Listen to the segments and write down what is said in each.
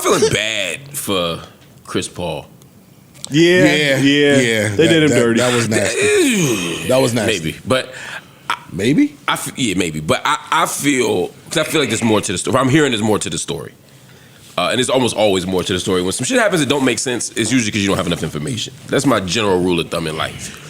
feeling bad for Chris Paul. Yeah. They did him dirty. That was nasty. That was nasty. Maybe, but maybe. Maybe. But I feel like there's more to the story. I'm hearing there's more to the story, and there's almost always more to the story. When some shit happens that don't make sense, it's usually because you don't have enough information. That's my general rule of thumb in life.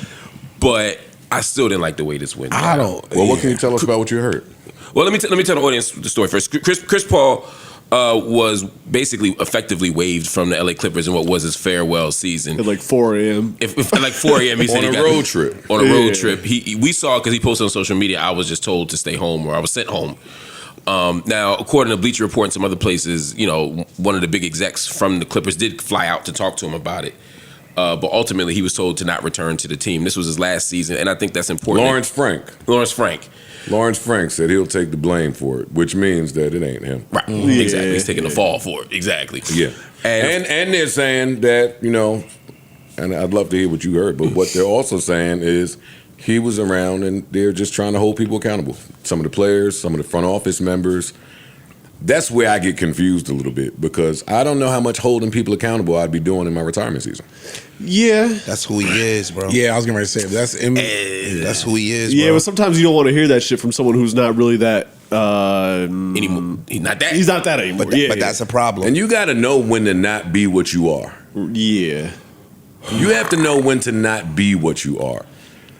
But I still didn't like the way this went. I don't. Well, what can you tell us about what you heard? Well, let me tell the audience the story first. Chris Paul was basically effectively waived from the LA Clippers in what was his farewell season. At like 4 a.m. At like 4 a.m. he said on a road trip. On a road trip. We saw, because he posted on social media, I was just told to stay home, or I was sent home. Now, according to Bleacher Report and some other places, one of the big execs from the Clippers did fly out to talk to him about it. But ultimately, he was told to not return to the team. This was his last season, and I think that's important. Lawrence Frank said he'll take the blame for it, which means that it ain't him. Right. Yeah. Exactly. He's taking the fall for it. Exactly. Yeah. And they're saying that, and I'd love to hear what you heard, but what they're also saying is he was around and they're just trying to hold people accountable. Some of the players, some of the front office members. That's where I get confused a little bit, because I don't know how much holding people accountable I'd be doing in my retirement season. Yeah. That's who he is, bro. Yeah, I was getting ready to say that's who he is, bro. Yeah, but sometimes you don't want to hear that shit from someone who's not really that anymore. He's not that. He's not that anymore. But that's a problem. And you got to know when to not be what you are. Yeah. You have to know when to not be what you are.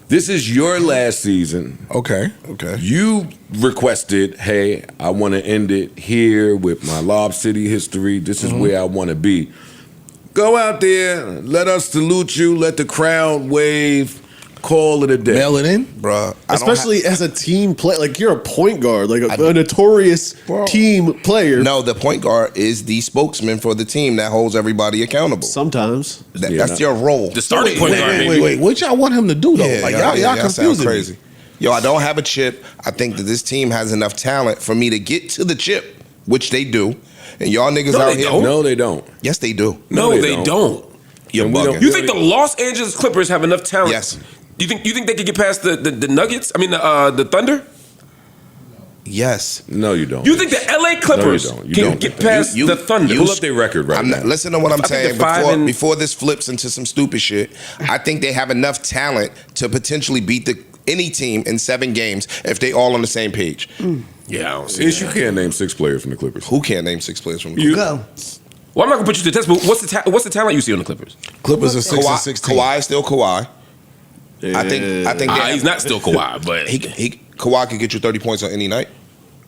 This is your last season. Okay. You requested, hey, I want to end it here with my Lob City history. This is where I want to be. Go out there, let us salute you, let the crowd wave, call it a day. Mail it in, bro. Especially as a team player, like you're a point guard, like a notorious team player. No, the point guard is the spokesman for the team that holds everybody accountable. Sometimes that's your role. The starting point guard. Wait. What y'all want him to do though? Y'all confusing crazy. me. Yo, I don't have a chip. I think that this team has enough talent for me to get to the chip, which they do. And y'all niggas out here. No, they don't. Yes, they do. No, they don't. You're bugging. You think the Los Angeles Clippers have enough talent? Yes. You think they could get past the Nuggets? I mean the Thunder? Yes. No, you don't. You think the LA Clippers can get past the Thunder? Pull up their record right now. Listen to what I'm saying. Before before this flips into some stupid shit, I think they have enough talent to potentially beat any team in 7 games if they all on the same page. Yeah, I don't see You can't name 6 players from the Clippers. Who can't name 6 players from the Clippers? Well, I'm not gonna put you to the test, but what's the talent you see on the Clippers? Clippers are 6-16. Kawhi is still Kawhi. Yeah. I think He's not still Kawhi, but Kawhi can get you 30 points on any night.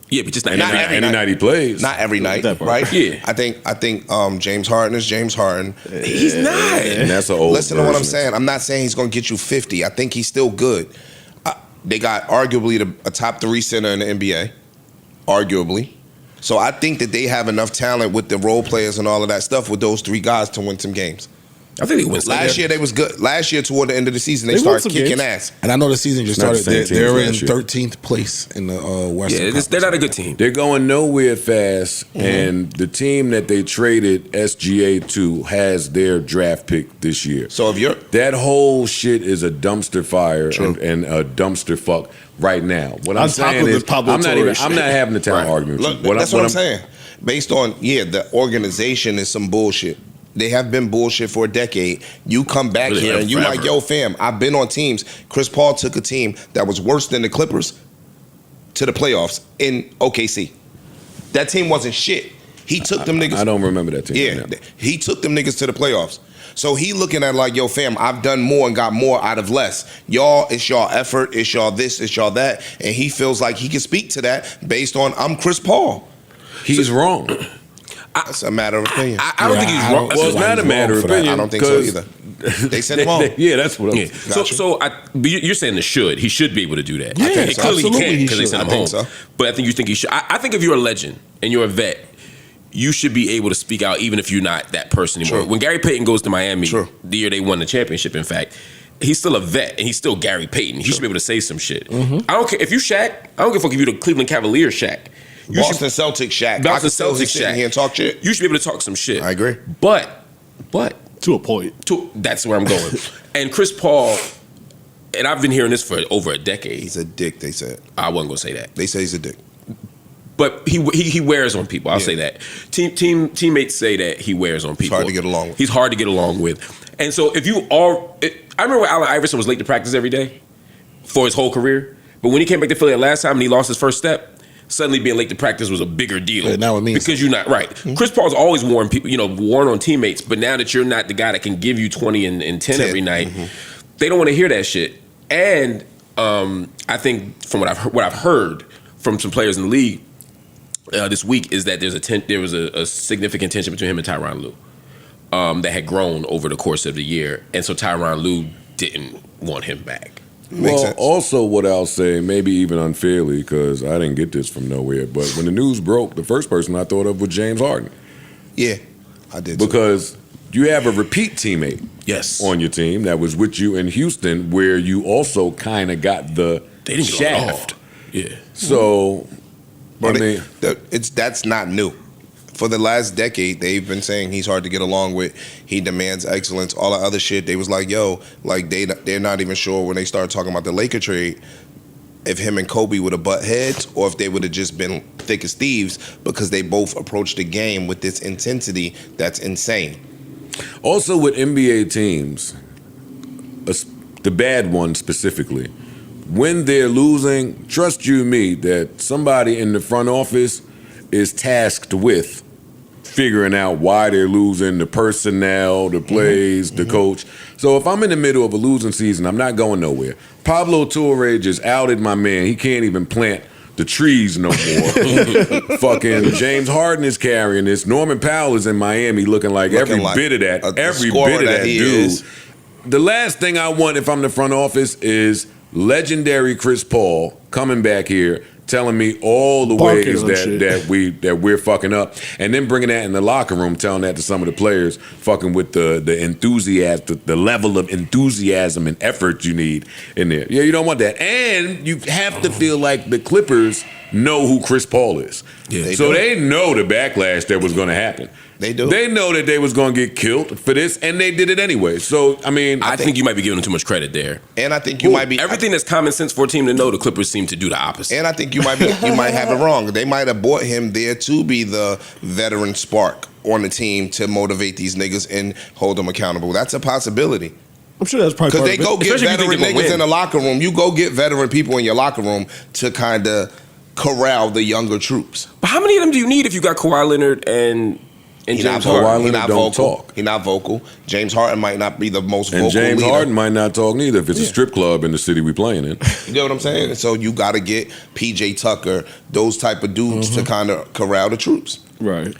yeah, but just not Not every every night. Any night he plays. Not every night, That part. right? Yeah. I think James Harden is James Harden. He's not. And that's an old Listen to what I'm version. saying. I'm not saying he's going to get you 50. I think he's still good. They got arguably a top 3 center in the NBA, arguably. So I think that they have enough talent with the role players and all of that stuff with those 3 guys to win some games. I think they win. Last year they was good. Last year toward the end of the season they They won started some kicking games. ass. And I know the season just Not the started. same team They're in as last year. 13th place in the Western Yeah, Conference. they're not a good team. They're going nowhere fast, and the team that they traded SGA to has their draft pick this year. So if you're That whole shit is a dumpster fire and a dumpster fuck right now. What I'm On top saying of is, this Pablo I'm not Torres shit. having a talent argument with Look, you. that's what I'm saying. Based on, the organization is some bullshit. They have been bullshit for a decade. You come back Really here have and you forever. like, yo, fam, I've been on teams. Chris Paul took a team that was worse than the Clippers to the playoffs in OKC. That team wasn't shit. He took them niggas. I don't remember that team. Yeah, right now. he took them niggas to the playoffs. So he looking at like, yo, fam, I've done more and got more out of less. Y'all, it's y'all effort, it's y'all this, it's y'all that. And he feels like he can speak to that based on, I'm Chris Paul. He's wrong. That's a matter of opinion. I don't think he's wrong. Well, it's not a matter of for that. opinion. I don't think so either. They said him wrong. Yeah, that's what I'm Yeah. But you're saying the should. He should be able to do that. I think And so. clearly Absolutely he he can't because they should. sent him I home. think so. But I think you think he should. I think if you're a legend and you're a vet, you should be able to speak out even if you're not that person anymore. True. When Gary Payton goes to Miami, True. the year they won the championship, in fact, he's still a vet and he's still Gary Payton. He should be able to say some shit. I don't care if you Shaq. I don't give a fuck if you're the Cleveland Cavaliers Shaq. Boston Celtics Shaq. Boston Celtics Celtics sitting Shaq. here and talk shit. You should be able to talk some shit. I agree. But to a point. that's where I'm going. And Chris Paul, and I've been hearing this for over a decade. He's a dick, they said. I wasn't gonna say that. They say he's a dick. But he wears on people. I'll say that. Teammates say that he wears on people. He's hard to get along with. He's hard to get along with. And so if you are, I remember when Allen Iverson was late to practice every day for his whole career. But when he came back to Philly last time and he lost his first step, suddenly being late to practice was a bigger deal. Yeah, now it means because you're not right. Chris Paul's always warned people, warned on teammates. But now that you're not the guy that can give you 20 and 10 every night, they don't want to hear that shit. And I think from what I've heard from some players in the league this week is that there was a significant tension between him and Tyronn Lue that had grown over the course of the year, and so Tyronn Lue didn't want him back. Well, also what I'll say, maybe even unfairly, because I didn't get this from nowhere, but when the news broke, the first person I thought of was James Harden. Yeah, I did. Because you have a repeat teammate on your team that was with you in Houston, where you also kind of got the shaft. Yeah. So, But I mean, that's not new. For the last decade, they've been saying he's hard to get along with. He demands excellence. All the other shit, they was like, yo, like they're not even sure when they started talking about the Laker trade if him and Kobe would have butt heads or if they would have just been thick as thieves because they both approached the game with this intensity that's insane. Also with NBA teams, the bad ones specifically, when they're losing, trust you me that somebody in the front office is tasked with figuring out why they're losing, the personnel, the plays, the coach. So if I'm in the middle of a losing season, I'm not going nowhere. Pablo Torre just outed my man. He can't even plant the trees no more. Fucking James Harden is carrying this. Norman Powell is in Miami looking like every bit of that dude. Is. The last thing I want if I'm the front office is legendary Chris Paul coming back here telling me all the ways that we're fucking up, and then bringing that in the locker room, telling that to some of the players, fucking with the enthusiasm, the level of enthusiasm and effort you need in there. Yeah, you don't want that, and you have to feel like the Clippers know who Chris Paul is. Yeah, they know the backlash that was going to happen. They do. They know that they was going to get killed for this, and they did it anyway. So, I mean, I think you might be giving them too much credit there. And I think you might be everything that's common sense for a team to know. The Clippers seem to do the opposite. And I think you might have it wrong. They might have bought him there to be the veteran spark on the team to motivate these niggas and hold them accountable. That's a possibility. I'm sure that's probably because they go get veteran niggas in the locker room. You go get veteran people in your locker room to kind of corral the younger troops. But how many of them do you need if you got Kawhi Leonard and James Harden? He's not vocal. He's not vocal. James Harden might not be the most vocal leader. And James Harden might not talk neither if it's a strip club in the city we playing in. You know what I'm saying? So you got to get PJ Tucker, those type of dudes to kind of corral the troops. Right.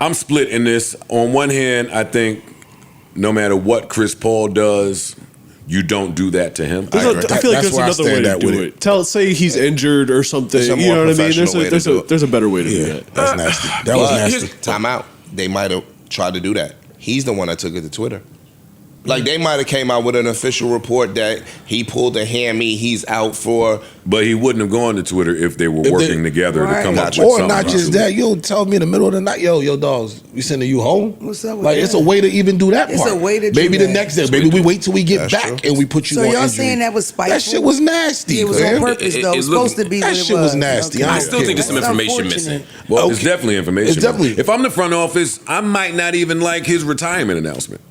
I'm split in this. On one hand, I think no matter what Chris Paul does, you don't do that to him. I feel like there's another way to do it. Say he's injured or something. You know what I mean? There's a better way to do that. That's nasty. That was nasty. Time out. They might have tried to do that. He's the one that took it to Twitter. Like, they might have came out with an official report that he pulled a hammy, he's out for... But he wouldn't have gone to Twitter if they were working together to come up with or something. Or not just that, you'll tell me in the middle of the night, yo, dogs, we sending you home? What's up with like, that? It's a way to even do that part. It's a way to do maybe that. The next day, maybe we wait till we get back and we put you on injury. So y'all saying that was spiteful? That shit was nasty, It was on purpose, though. It was supposed to be that shit was nasty. Okay. I still think there's some information missing. Well, it's definitely information. It's definitely. If I'm the front office, I might not even like his retirement announcement.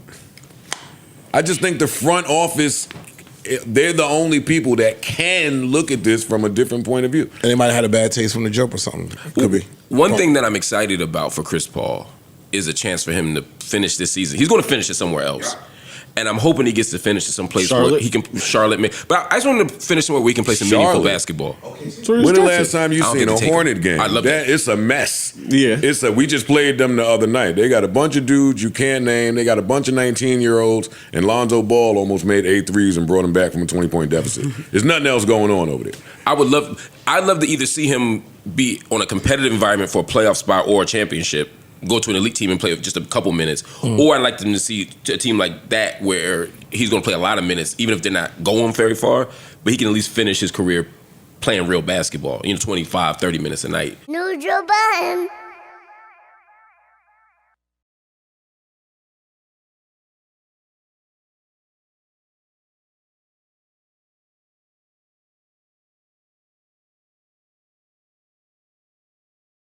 I just think the front office, they're the only people that can look at this from a different point of view. And they might have had a bad taste from the jump or something. Could be. One thing that I'm excited about for Chris Paul is a chance for him to finish this season. He's going to finish it somewhere else. And I'm hoping he gets to finish it someplace where he can But I just want him to finish somewhere where he can play some meaningful basketball. When the last time you seen a Hornet game? I love that. It's a mess. Yeah. We just played them the other night. They got a bunch of dudes you can't name. They got a bunch of 19-year-olds. And Lonzo Ball almost made 8 threes and brought him back from a 20-point deficit. There's nothing else going on over there. I'd love to either see him be on a competitive environment for a playoff spot or a championship, go to an elite team and play just a couple minutes. Or I'd like them to see a team like that where he's going to play a lot of minutes, even if they're not going very far, but he can at least finish his career playing real basketball, 25, 30 minutes a night. Neutral Budden.